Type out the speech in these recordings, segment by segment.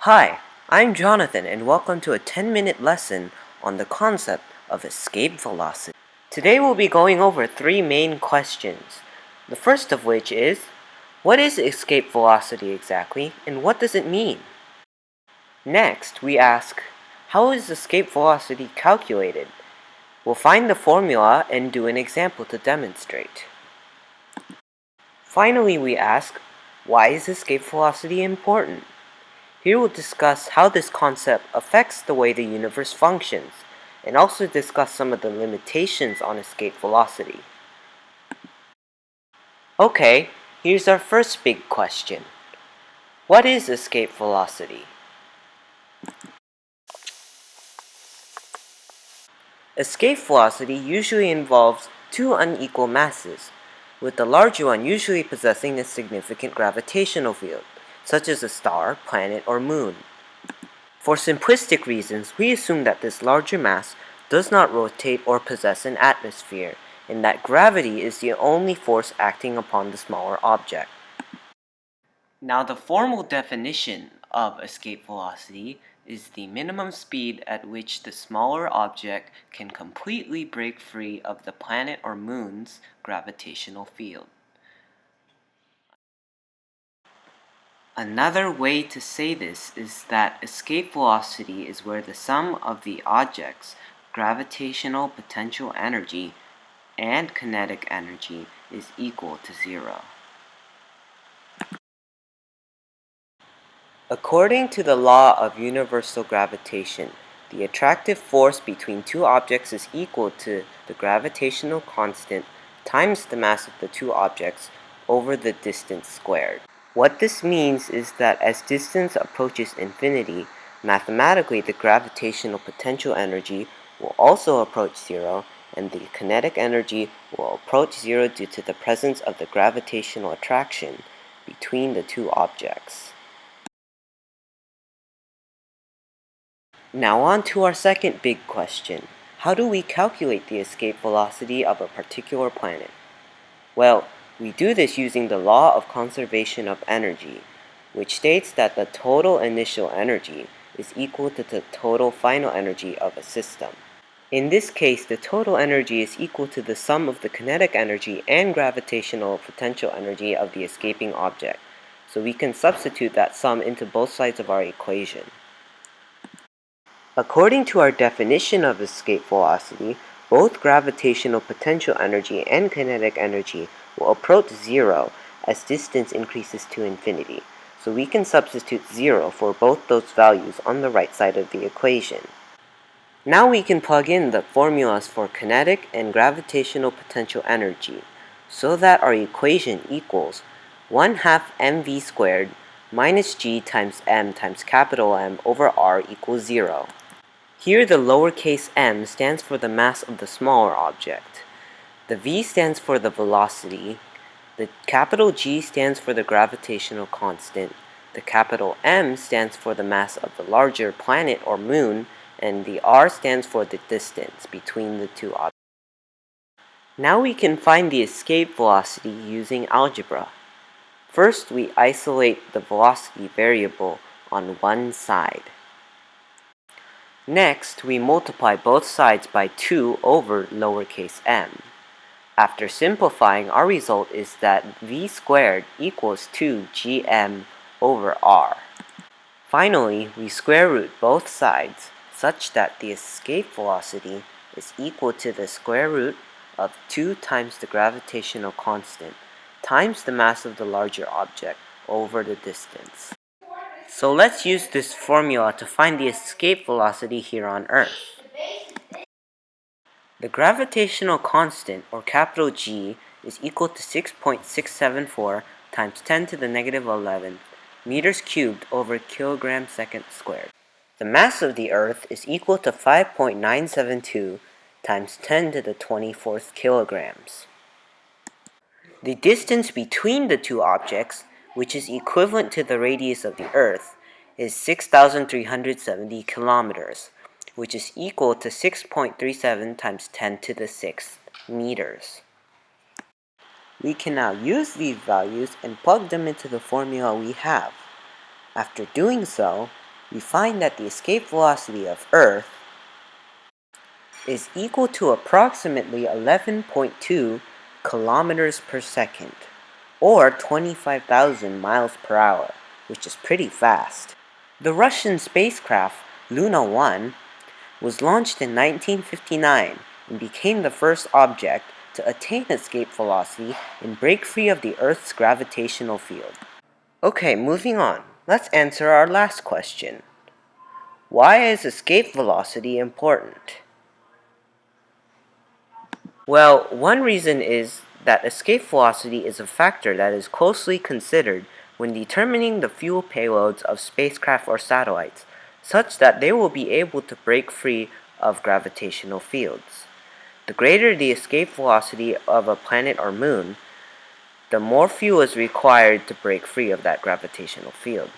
Hi, I'm Jonathan and welcome to a 10-minute lesson on the concept of escape velocity. Today we'll be going over three main questions. The first of which is, what is escape velocity exactly and what does it mean? Next, we ask, how is escape velocity calculated? We'll find the formula and do an example to demonstrate. Finally, we ask, why is escape velocity important? Here we'll discuss how this concept affects the way the universe functions, and also discuss some of the limitations on escape velocity. Okay, here's our first big question. What is escape velocity? Escape velocity usually involves two unequal masses, with the larger one usually possessing a significant gravitational field, such as a star, planet, or moon. For simplistic reasons, we assume that this larger mass does not rotate or possess an atmosphere, and that gravity is the only force acting upon the smaller object. Now, the formal definition of escape velocity is the minimum speed at which the smaller object can completely break free of the planet or moon's gravitational field. Another way to say this is that escape velocity is where the sum of the object's gravitational potential energy and kinetic energy is equal to zero. According to the law of universal gravitation, the attractive force between two objects is equal to the gravitational constant times the mass of the two objects over the distance squared. What this means is that as distance approaches infinity, mathematically the gravitational potential energy will also approach zero, and the kinetic energy will approach zero due to the presence of the gravitational attraction between the two objects. Now on to our second big question. How do we calculate the escape velocity of a particular planet? Well, we do this using the law of conservation of energy, which states that the total initial energy is equal to the total final energy of a system. In this case, the total energy is equal to the sum of the kinetic energy and gravitational potential energy of the escaping object, so we can substitute that sum into both sides of our equation. According to our definition of escape velocity, both gravitational potential energy and kinetic energy will approach zero as distance increases to infinity, so we can substitute zero for both those values on the right side of the equation. Now we can plug in the formulas for kinetic and gravitational potential energy, so that our equation equals 1/2 mv squared minus g times m times capital M over r equals 0. Here the lowercase m stands for the mass of the smaller object, the v stands for the velocity, the capital G stands for the gravitational constant, the capital M stands for the mass of the larger planet or moon, and the r stands for the distance between the two objects. Now we can find the escape velocity using algebra. First, we isolate the velocity variable on one side. Next, we multiply both sides by 2 over lowercase m. After simplifying, our result is that v squared equals 2gm over r. Finally, we square root both sides such that the escape velocity is equal to the square root of 2 times the gravitational constant times the mass of the larger object over the distance. So let's use this formula to find the escape velocity here on Earth. The gravitational constant, or capital G, is equal to 6.674 times 10 to the negative 11 meters cubed over kilogram second squared. The mass of the Earth is equal to 5.972 times 10 to the 24th kilograms. The distance between the two objects, which is equivalent to the radius of the Earth, is 6,370 kilometers, which is equal to 6.37 times 10 to the 6th meters. We can now use these values and plug them into the formula we have. After doing so, we find that the escape velocity of Earth is equal to approximately 11.2 kilometers per second, or 25,000 miles per hour, which is pretty fast. The Russian spacecraft Luna 1 was launched in 1959 and became the first object to attain escape velocity and break free of the Earth's gravitational field. Okay, moving on. Let's answer our last question. Why is escape velocity important? Well, one reason is that escape velocity is a factor that is closely considered when determining the fuel payloads of spacecraft or satellites, such that they will be able to break free of gravitational fields. The greater the escape velocity of a planet or moon, the more fuel is required to break free of that gravitational field.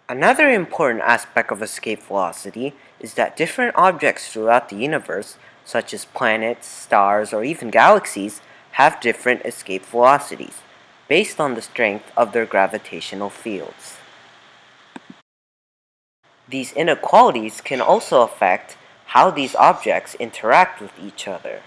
Another important aspect of escape velocity is that different objects throughout the universe, such as planets, stars, or even galaxies, have different escape velocities, based on the strength of their gravitational fields. These inequalities can also affect how these objects interact with each other.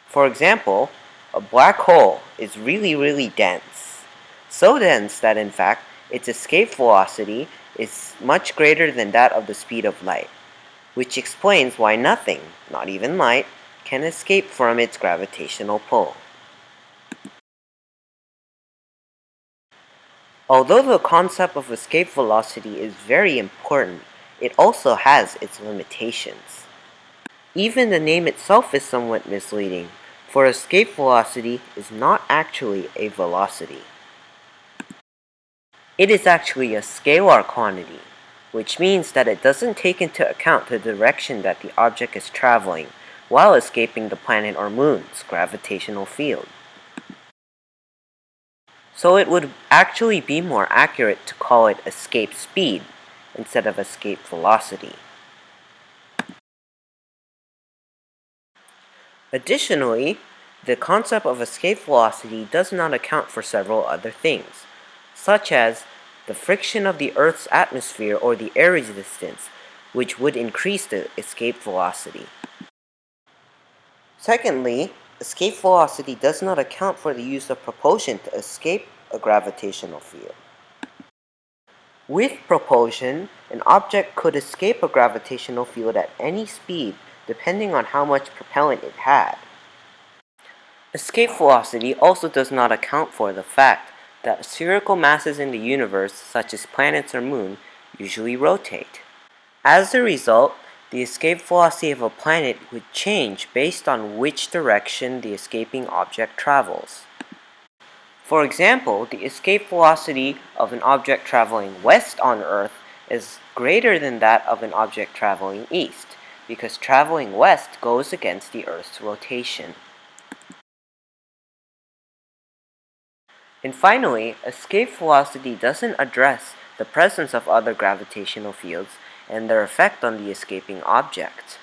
For example, a black hole is really dense. So dense that in fact, its escape velocity is much greater than that of the speed of light, which explains why nothing, not even light, can escape from its gravitational pull. Although the concept of escape velocity is very important, it also has its limitations. Even the name itself is somewhat misleading, for escape velocity is not actually a velocity. It is actually a scalar quantity, which means that it doesn't take into account the direction that the object is traveling while escaping the planet or moon's gravitational field. So it would actually be more accurate to call it escape speed instead of escape velocity. Additionally, the concept of escape velocity does not account for several other things, such as the friction of the Earth's atmosphere or the air resistance, which would increase the escape velocity. Secondly, escape velocity does not account for the use of propulsion to escape a gravitational field. With propulsion, an object could escape a gravitational field at any speed depending on how much propellant it had. Escape velocity also does not account for the fact that spherical masses in the universe, such as planets or moon, usually rotate. As a result, the escape velocity of a planet would change based on which direction the escaping object travels. For example, the escape velocity of an object traveling west on Earth is greater than that of an object traveling east, because traveling west goes against the Earth's rotation. And finally, escape velocity doesn't address the presence of other gravitational fields and their effect on the escaping object.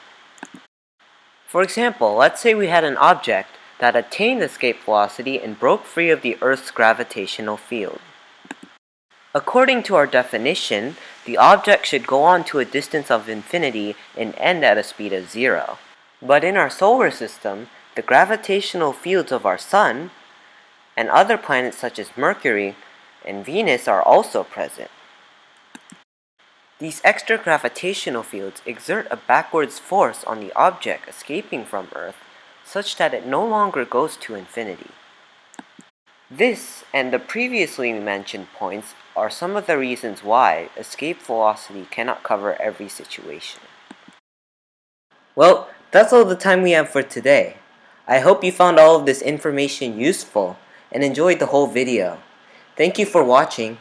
For example, let's say we had an object that attained escape velocity and broke free of the Earth's gravitational field. According to our definition, the object should go on to a distance of infinity and end at a speed of 0. But in our solar system, the gravitational fields of our Sun and other planets such as Mercury and Venus are also present. These extra gravitational fields exert a backwards force on the object escaping from Earth such that it no longer goes to infinity. This and the previously mentioned points are some of the reasons why escape velocity cannot cover every situation. Well, that's all the time we have for today. I hope you found all of this information useful and enjoyed the whole video. Thank you for watching.